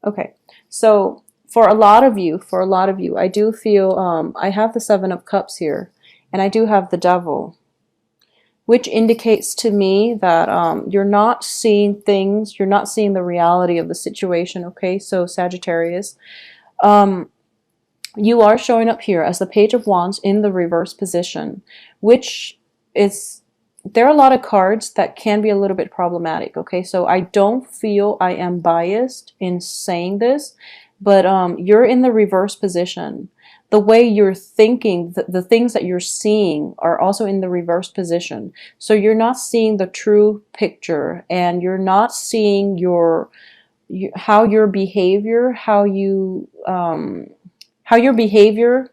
Okay. So for a lot of you, I do feel I have the Seven of Cups here, and I do have the Devil, which indicates to me that you're not seeing things, you're not seeing the reality of the situation. Okay, so Sagittarius, um, you are showing up here as the Page of Wands in the reverse position, which is, there are a lot of cards that can be a little bit problematic. Okay, so I don't feel I am biased in saying this, but you're in the reverse position. The way you're thinking, the things that you're seeing are also in the reverse position. So you're not seeing the true picture, and you're not seeing how your behavior, how your behavior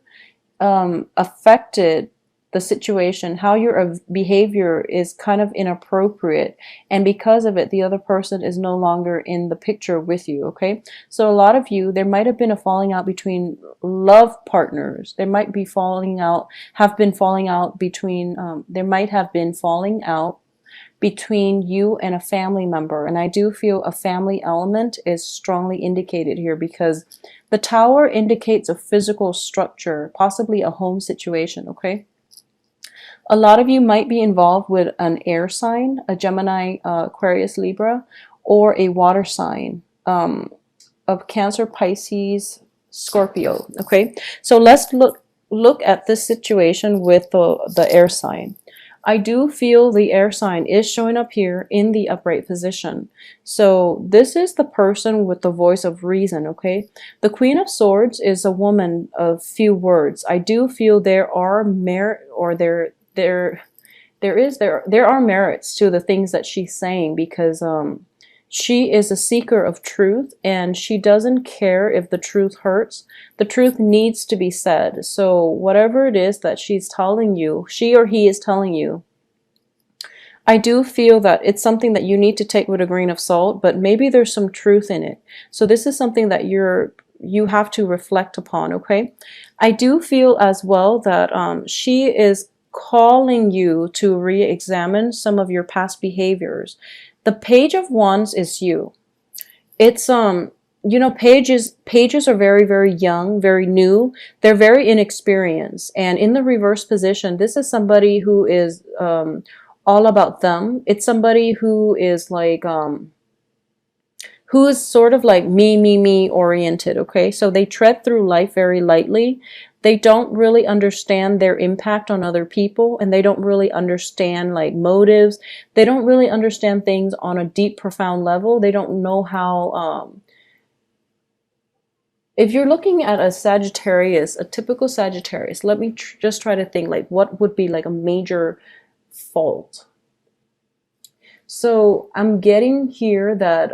affected the situation, how your behavior is kind of inappropriate, and because of it the other person is no longer in the picture with you. Okay, so a lot of you, there might have been a falling out between love partners. There might be falling out, have been falling out between there might have been falling out between you and a family member. And I do feel a family element is strongly indicated here, because the Tower indicates a physical structure, possibly a home situation. Okay, a lot of you might be involved with an air sign, a Gemini, Aquarius, Libra, or a water sign, of Cancer, Pisces, Scorpio. Okay, so let's look at this situation with the air sign. I do feel the air sign is showing up here in the upright position. So this is the person with the voice of reason. Okay, the Queen of Swords is a woman of few words. I do feel there are merit, or there are merits to the things that she's saying, because she is a seeker of truth, and she doesn't care if the truth hurts. The truth needs to be said. So whatever it is that she's telling you, she or he is telling you, I do feel that it's something that you need to take with a grain of salt, but maybe there's some truth in it. So this is something that you have to reflect upon. Okay, I do feel as well that she is calling you to re-examine some of your past behaviors. The Page of Wands is you. It's you know, pages are very, very young, very new. They're very inexperienced, and in the reverse position, this is somebody who is all about them. It's somebody who is like who is sort of like me oriented. Okay, so they tread through life very lightly. They don't really understand their impact on other people, and they don't really understand like motives. They don't really understand things on a deep, profound level. They don't know how if you're looking at a Sagittarius, a typical Sagittarius, let me just try to think like what would be like a major fault. So I'm getting here that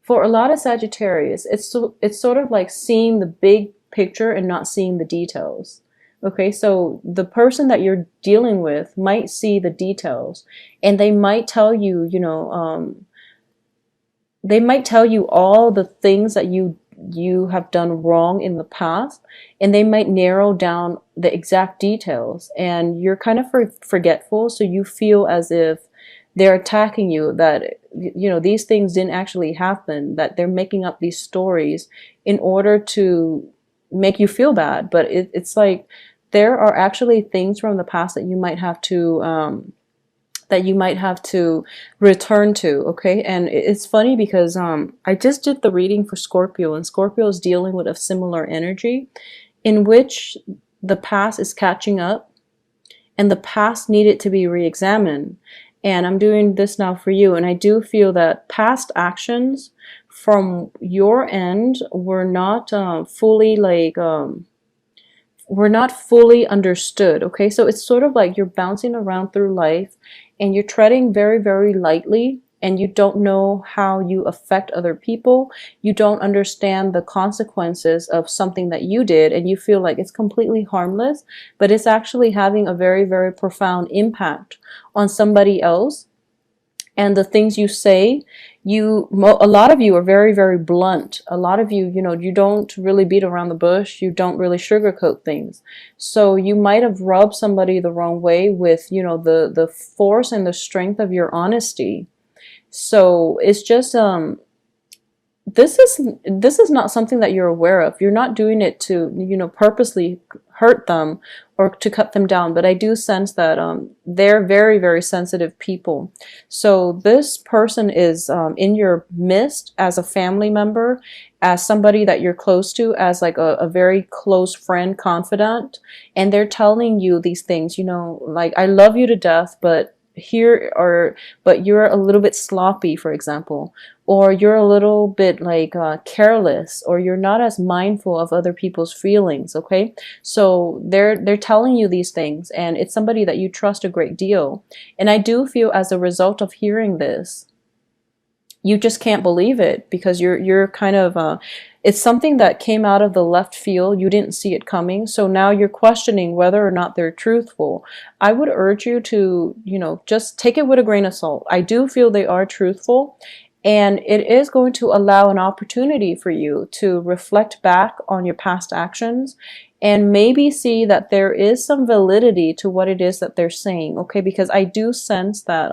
for a lot of Sagittarius, it's sort of like seeing the big picture and not seeing the details. Okay, so the person that you're dealing with might see the details, and they might tell you, they might tell you all the things that you have done wrong in the past, and they might narrow down the exact details, and you're kind of forgetful, so you feel as if they're attacking you, that these things didn't actually happen, that they're making up these stories in order to make you feel bad. But it's like there are actually things from the past that you might have to return to. Okay, and it's funny because I just did the reading for Scorpio, and Scorpio is dealing with a similar energy in which the past is catching up, and the past needed to be re-examined. And I'm doing this now for you, and I do feel that past actions from your end were not fully we're not fully understood. Okay, so it's sort of like you're bouncing around through life, and you're treading very, very lightly, and you don't know how you affect other people. You don't understand the consequences of something that you did, and you feel like it's completely harmless, but it's actually having a very, very profound impact on somebody else. And the things you say, a lot of you are very, very blunt. A lot of you, you don't really beat around the bush. You don't really sugarcoat things. So you might have rubbed somebody the wrong way with, the force and the strength of your honesty. So it's just this is not something that you're aware of. You're not doing it to, you know, purposely hurt them or to cut them down, but I do sense that they're very, very sensitive people. So this person is in your midst as a family member, as somebody that you're close to, as like a very close friend, confidant, and they're telling you these things, you know, like, I love you to death, but here, or but you're a little bit sloppy, for example, or you're a little bit like careless, or you're not as mindful of other people's feelings. Okay, so they're telling you these things, and it's somebody that you trust a great deal. And I do feel, as a result of hearing this, you just can't believe it, because you're kind of it's something that came out of the left field. You didn't see it coming, so now you're questioning whether or not they're truthful. I would urge you to, you know, just take it with a grain of salt. I do feel they are truthful, and it is going to allow an opportunity for you to reflect back on your past actions and maybe see that there is some validity to what it is that they're saying. Okay, because I do sense that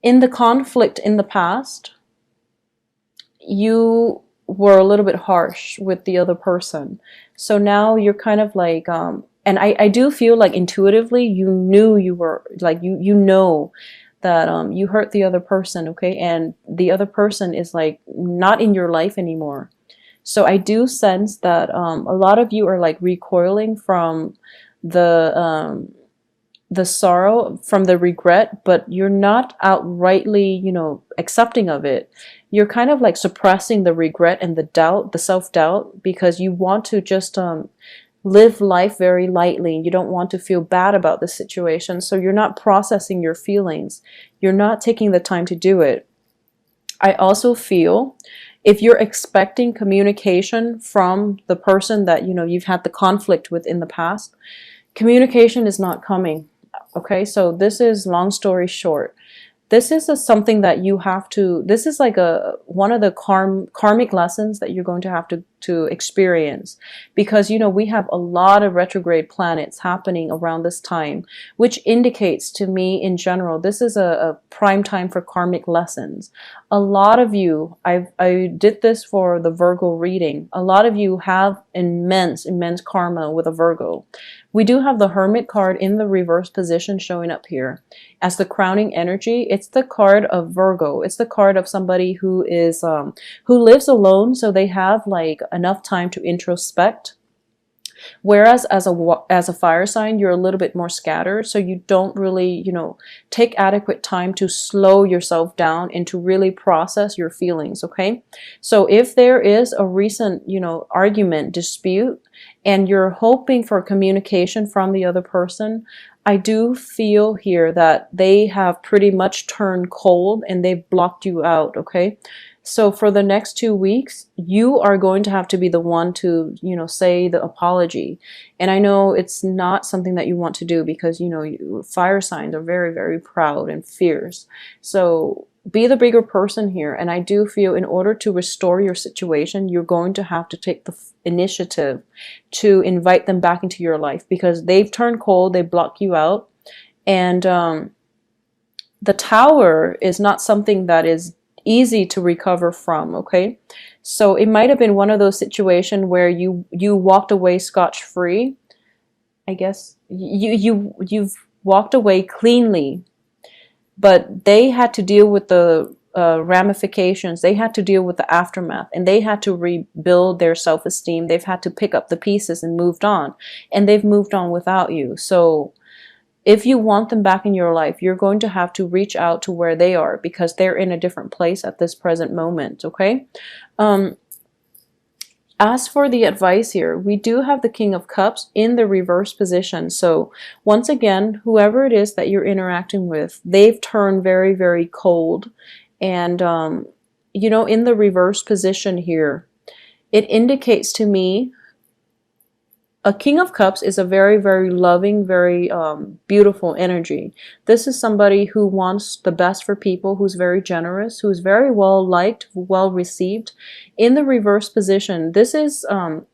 in the conflict in the past, you were a little bit harsh with the other person. So now you're kind of like, and I do feel like intuitively you knew you were like, you know that you hurt the other person, okay? And the other person is like not in your life anymore. So I do sense that a lot of you are like recoiling from the the sorrow, from the regret, but you're not outrightly, you know, accepting of it. You're kind of like suppressing the regret and the doubt, the self-doubt, because you want to just live life very lightly. You don't want to feel bad about the situation. So you're not processing your feelings. You're not taking the time to do it. I also feel, if you're expecting communication from the person that, you know, you've had the conflict with in the past, communication is not coming. Okay, so this is, long story short, this is something that you have to, this is like one of the karmic lessons that you're going to have to experience, because, you know, we have a lot of retrograde planets happening around this time, which indicates to me, in general, this is a prime time for karmic lessons. A lot of you, I did this for the Virgo reading, a lot of you have immense karma with a Virgo. We do have the Hermit card in the reverse position showing up here as the crowning energy. It's the card of Virgo. It's the card of somebody who is who lives alone, so they have like enough time to introspect. Whereas as a fire sign, you're a little bit more scattered, so you don't really, you know, take adequate time to slow yourself down and to really process your feelings, okay? So if there is a recent, you know, argument, dispute, and you're hoping for communication from the other person, I do feel here that they have pretty much turned cold and they've blocked you out, okay? So for the next 2 weeks, you are going to have to be the one to, you know, say the apology. And I know it's not something that you want to do, because, you know, fire signs are very, very proud and fierce. So be the bigger person here. And I do feel, in order to restore your situation, you're going to have to take the initiative to invite them back into your life, because they've turned cold, they block you out. And the Tower is not something that is easy to recover from, okay? So it might have been one of those situations where you walked away scotch-free. I guess you've walked away cleanly, but they had to deal with the ramifications. They had to deal with the aftermath, and they had to rebuild their self-esteem. They've had to pick up the pieces and moved on, and they've moved on without you. So if you want them back in your life, you're going to have to reach out to where they are, because they're in a different place at this present moment, okay? As for the advice here, we do have the King of Cups in the reverse position. So once again, whoever it is that you're interacting with, they've turned very, very cold. And, you know, in the reverse position here, it indicates to me, a King of Cups is a very, very loving, very beautiful energy. This is somebody who wants the best for people, who's very generous, who's very well liked, well received. In the reverse position, this is, I'm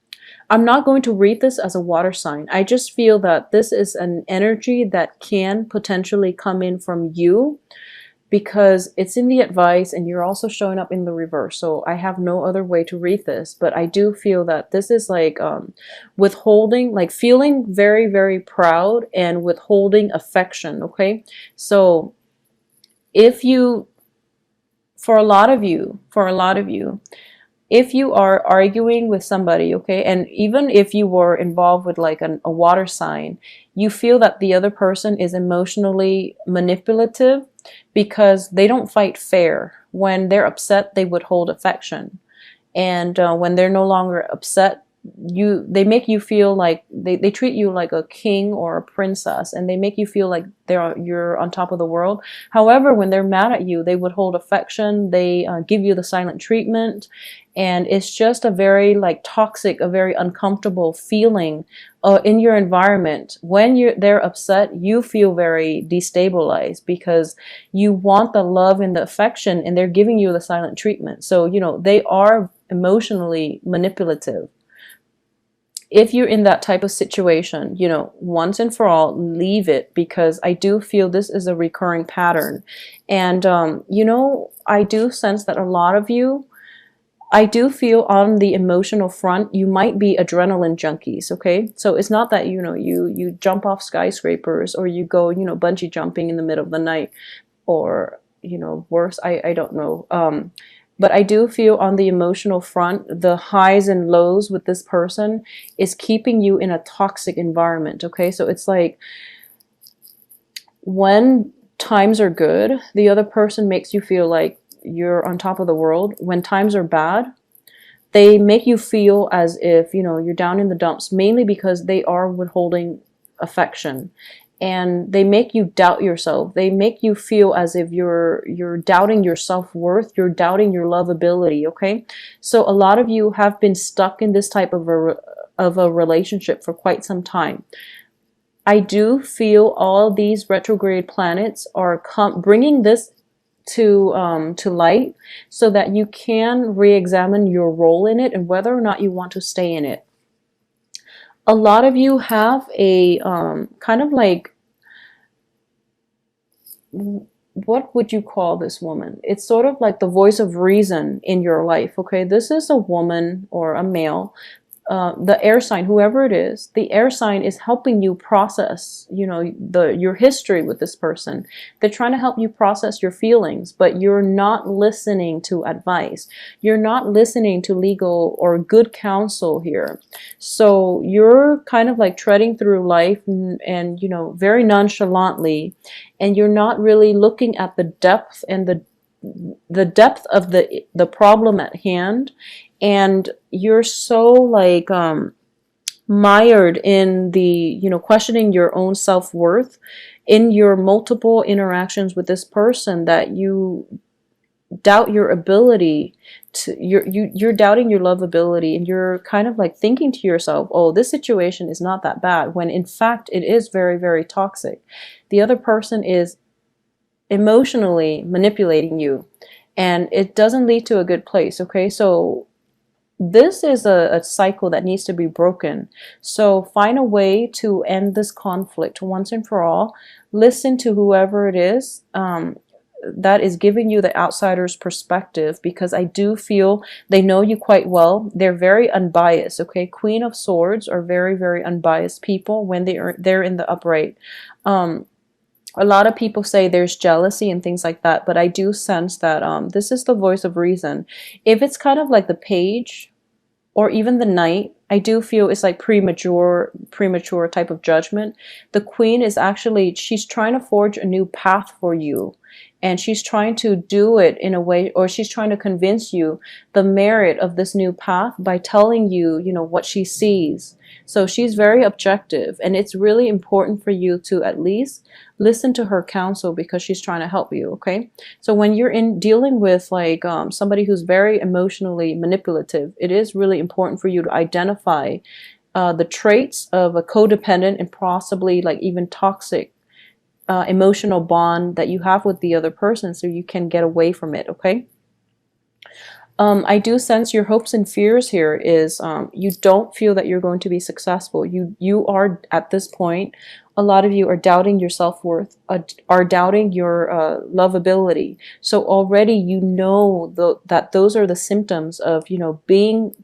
not going to read this as a water sign. I just feel that this is an energy that can potentially come in from you. because it's in the advice and you're also showing up in the reverse. So I have no other way to read this, but I do feel that this is like withholding, like feeling very, very proud and withholding affection. Okay. So if you, for a lot of you, if you are arguing with somebody, okay, and even if you were involved with like a water sign, you feel that the other person is emotionally manipulative because they don't fight fair. When they're upset, they withhold affection. And when they're no longer upset, they make you feel like they treat you like a king or a princess, and they make you feel like you're on top of the world. However, when they're mad at you, they withhold affection, they give you the silent treatment, and it's just a very like toxic, a very uncomfortable feeling in your environment. When they're upset, you feel very destabilized because you want the love and the affection, and they're giving you the silent treatment. So they are emotionally manipulative. If you're in that type of situation, once and for all, leave it, because I do feel this is a recurring pattern. And, I do sense that a lot of you, I do feel on the emotional front, you might be adrenaline junkies, okay? So it's not that, you jump off skyscrapers, or you go, bungee jumping in the middle of the night, or, worse, I don't know. But I do feel on the emotional front, the highs and lows with this person is keeping you in a toxic environment, okay? So it's like when times are good, the other person makes you feel like you're on top of the world. When times are bad, they make you feel as if, you're down in the dumps, mainly because they are withholding affection. And they make you doubt yourself. They make you feel as if you're doubting your self-worth, you're doubting your lovability, okay? So a lot of you have been stuck in this type of a relationship for quite some time. I do feel all these retrograde planets are bringing this to light, so that you can re-examine your role in it and whether or not you want to stay in it. A lot of you have a kind of like, what would you call this woman? It's sort of like the voice of reason in your life, okay? This is a woman or a male. The air sign, whoever it is, the air sign is helping you process, your history with this person. They're trying to help you process your feelings, but you're not listening to advice. You're not listening to legal or good counsel here. So you're kind of like treading through life and very nonchalantly, and you're not really looking at the depth and the depth of the problem at hand. And you're so like mired in the questioning your own self-worth in your multiple interactions with this person, that you doubt your ability to, you're doubting your lovability, and you're kind of like thinking to yourself, oh, this situation is not that bad, when in fact it is very, very toxic. The other person is emotionally manipulating you, and it doesn't lead to a good place, okay? So this is a cycle that needs to be broken. So find a way to end this conflict once and for all. Listen to whoever it is that is giving you the outsider's perspective, because I do feel they know you quite well. They're very unbiased, okay? Queen of Swords are very, very unbiased people when they're in the upright. A lot of people say there's jealousy and things like that, but I do sense that this is the voice of reason. If it's kind of like the Page or even the Knight, I do feel it's like premature type of judgment. The Queen is actually, she's trying to forge a new path for you. And she's trying to do it in a way, or she's trying to convince you the merit of this new path by telling you, what she sees. So she's very objective, and it's really important for you to at least listen to her counsel, because she's trying to help you, okay? So when you're dealing with like somebody who's very emotionally manipulative, it is really important for you to identify the traits of a codependent and possibly like even toxic emotional bond that you have with the other person, so you can get away from it, okay? I do sense your hopes and fears here is you don't feel that you're going to be successful. You are at this point, a lot of you are doubting your self-worth, are doubting your lovability. So already you know that those are the symptoms of, you know, being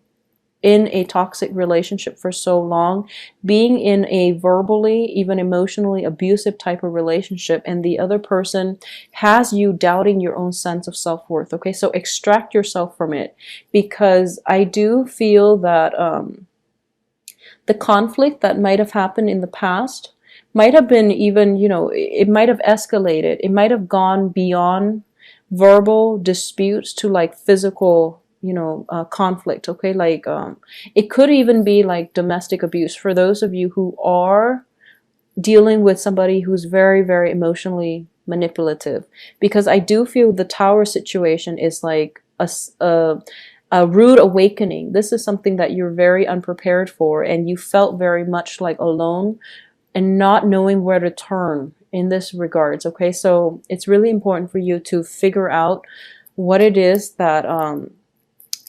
in a toxic relationship for so long, being in a verbally, even emotionally abusive type of relationship, and the other person has you doubting your own sense of self-worth. Okay, so extract yourself from it, because I do feel that the conflict that might have happened in the past might have been even, you know, it might have escalated. It might have gone beyond verbal disputes to like physical, you know, conflict. Okay, like it could even be like domestic abuse for those of you who are dealing with somebody who's very, very emotionally manipulative, because I do feel the tower situation is like a rude awakening. This is something that you're very unprepared for, and you felt very much like alone and not knowing where to turn in this regards. Okay, so it's really important for you to figure out what it is that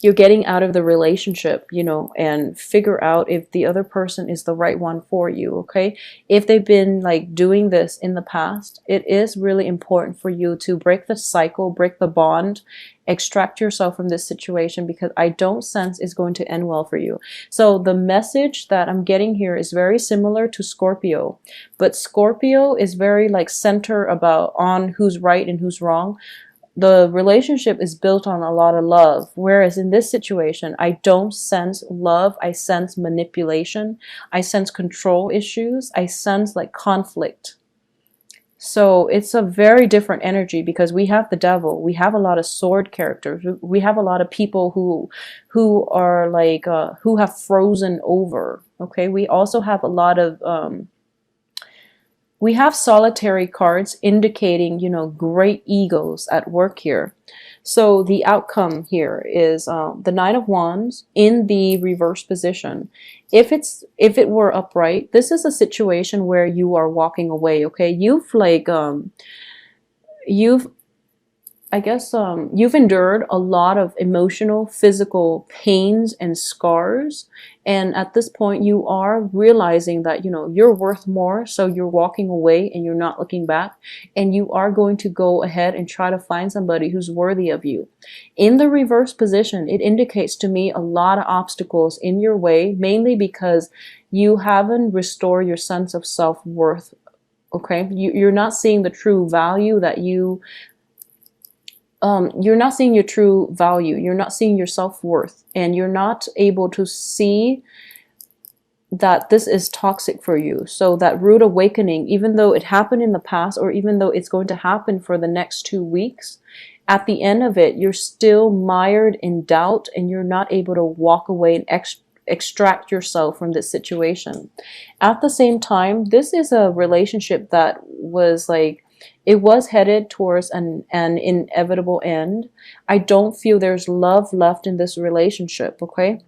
you're getting out of the relationship, you know, and figure out if the other person is the right one for you. Okay, if they've been like doing this in the past, it is really important for you to break the cycle, break the bond, extract yourself from this situation, because I don't sense it's going to end well for you. So the message that I'm getting here is very similar to Scorpio, but Scorpio is very like center about on who's right and who's wrong. The relationship is built on a lot of love, whereas in this situation, I don't sense love. I sense manipulation. I sense control issues. I sense like conflict. So it's a very different energy, because we have the devil. We have a lot of sword characters. We have a lot of people who are like who have frozen over. Okay, we also have a lot of we have solitary cards indicating, you know, great egos at work here. So the outcome here is the Nine of Wands in the reverse position. If it were upright, this is a situation where you are walking away. Okay, you've like you've I guess you've endured a lot of emotional, physical pains and scars. And at this point, you are realizing that, you know, you're worth more. So you're walking away and you're not looking back. And you are going to go ahead and try to find somebody who's worthy of you. In the reverse position, it indicates to me a lot of obstacles in your way, mainly because you haven't restored your sense of self-worth. Okay, you're not seeing the true value that you're not seeing your true value. You're not seeing your self-worth, and you're not able to see that this is toxic for you. So that rude awakening, even though it happened in the past, or even though it's going to happen for the next 2 weeks, at the end of it, you're still mired in doubt, and you're not able to walk away and extract yourself from this situation. At the same time, this is a relationship that was like, it was headed towards an inevitable end. I don't feel there's love left in this relationship, okay?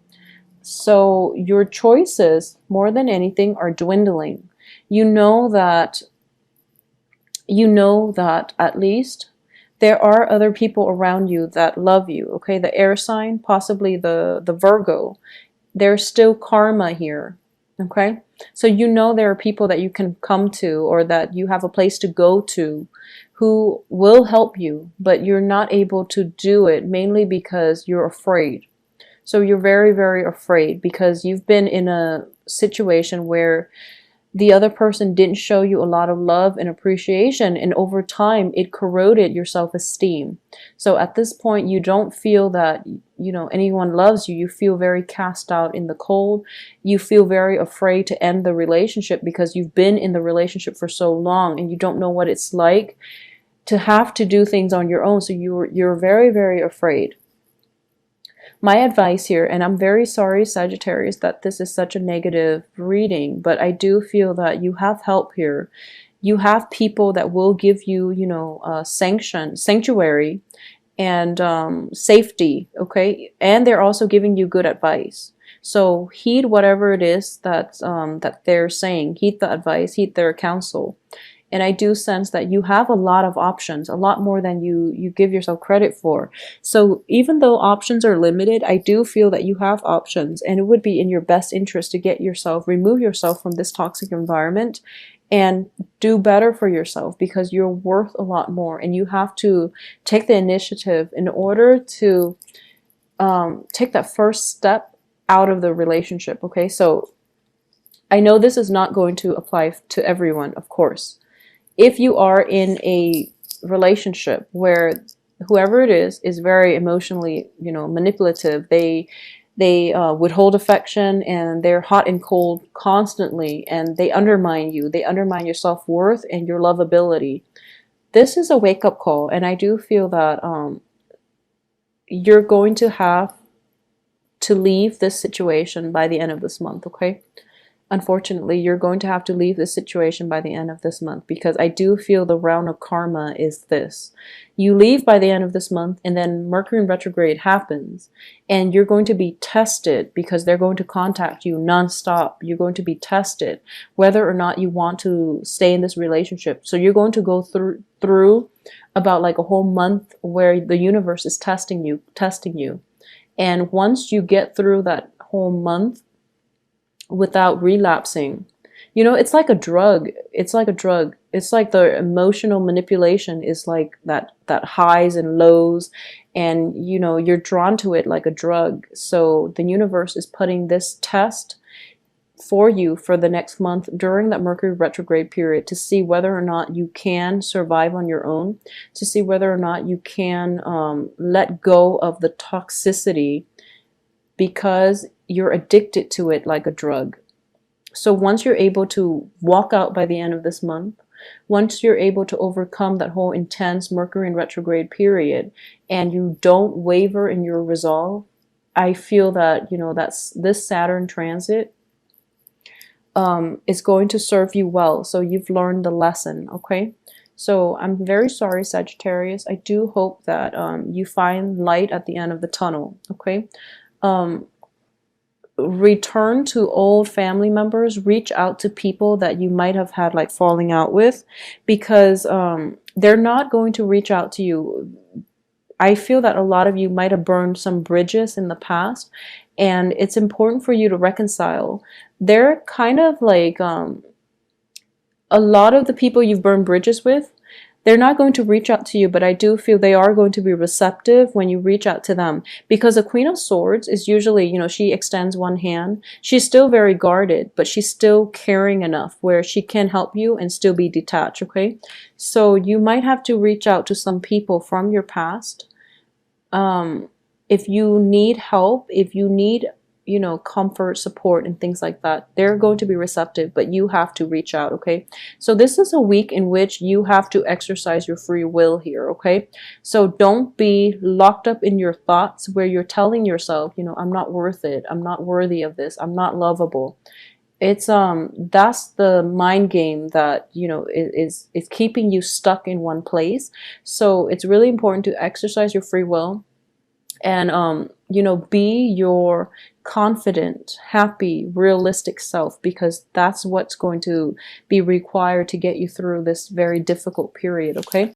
So your choices, more than anything, are dwindling. You know that at least there are other people around you that love you, okay? The air sign, possibly the Virgo, there's still karma here, okay? So you know there are people that you can come to, or that you have a place to go to, who will help you, but you're not able to do it, mainly because you're afraid. So you're very, very afraid, because you've been in a situation where the other person didn't show you a lot of love and appreciation, and over time it corroded your self-esteem. So at this point, you don't feel that, you know, anyone loves you. You feel very cast out in the cold. You feel very afraid to end the relationship, because you've been in the relationship for so long and you don't know what it's like to have to do things on your own. So you're very, very afraid. My advice here, and I'm very sorry, Sagittarius, that this is such a negative reading, but I do feel that you have help here. You have people that will give you, you know, sanctuary, and safety, okay? And they're also giving you good advice. So heed whatever it is that they're saying. Heed the advice, heed their counsel. And I do sense that you have a lot of options, a lot more than you give yourself credit for. So even though options are limited, I do feel that you have options, and it would be in your best interest to remove yourself from this toxic environment and do better for yourself, because you're worth a lot more, and you have to take the initiative in order to take that first step out of the relationship. Okay, so I know this is not going to apply to everyone, of course. If you are in a relationship where whoever it is very emotionally, manipulative, they withhold affection, and they're hot and cold constantly, and they undermine you, they undermine your self-worth and your lovability. This is a wake-up call, and I do feel that you're going to have to leave this situation by the end of this month, okay? Unfortunately, you're going to have to leave this situation by the end of this month, because I do feel the round of karma is this. You leave by the end of this month, and then Mercury in retrograde happens, and you're going to be tested, because they're going to contact you nonstop. You're going to be tested whether or not you want to stay in this relationship. So you're going to go through about like a whole month where the universe is testing you. And once you get through that whole month without relapsing, it's like a drug. It's like a drug. It's like the emotional manipulation is like that highs and lows, and you're drawn to it like a drug. So the universe is putting this test for you for the next month during that Mercury retrograde period, to see whether or not you can survive on your own, to see whether or not you can let go of the toxicity, because you're addicted to it like a drug. So once you're able to walk out by the end of this month, once you're able to overcome that whole intense Mercury in retrograde period, and you don't waver in your resolve, I feel that, that's this Saturn transit is going to serve you well. So you've learned the lesson, okay? So I'm very sorry, Sagittarius. I do hope that you find light at the end of the tunnel, okay? Return to old family members, reach out to people that you might have had like falling out with, because they're not going to reach out to you. I feel that a lot of you might have burned some bridges in the past, and it's important for you to reconcile. They're kind of like a lot of the people you've burned bridges with, they're not going to reach out to you, but I do feel they are going to be receptive when you reach out to them, because a Queen of Swords is usually, she extends one hand. She's still very guarded, but she's still caring enough where she can help you and still be detached, okay? So you might have to reach out to some people from your past. If you need help, if you need comfort, support, and things like that, they're going to be receptive, but you have to reach out, okay? So this is a week in which you have to exercise your free will here, okay? So don't be locked up in your thoughts where you're telling yourself, I'm not worth it, I'm not worthy of this, I'm not lovable. It's that's the mind game that is keeping you stuck in one place. So it's really important to exercise your free will, and be your confident, happy, realistic self, because that's what's going to be required to get you through this very difficult period, okay?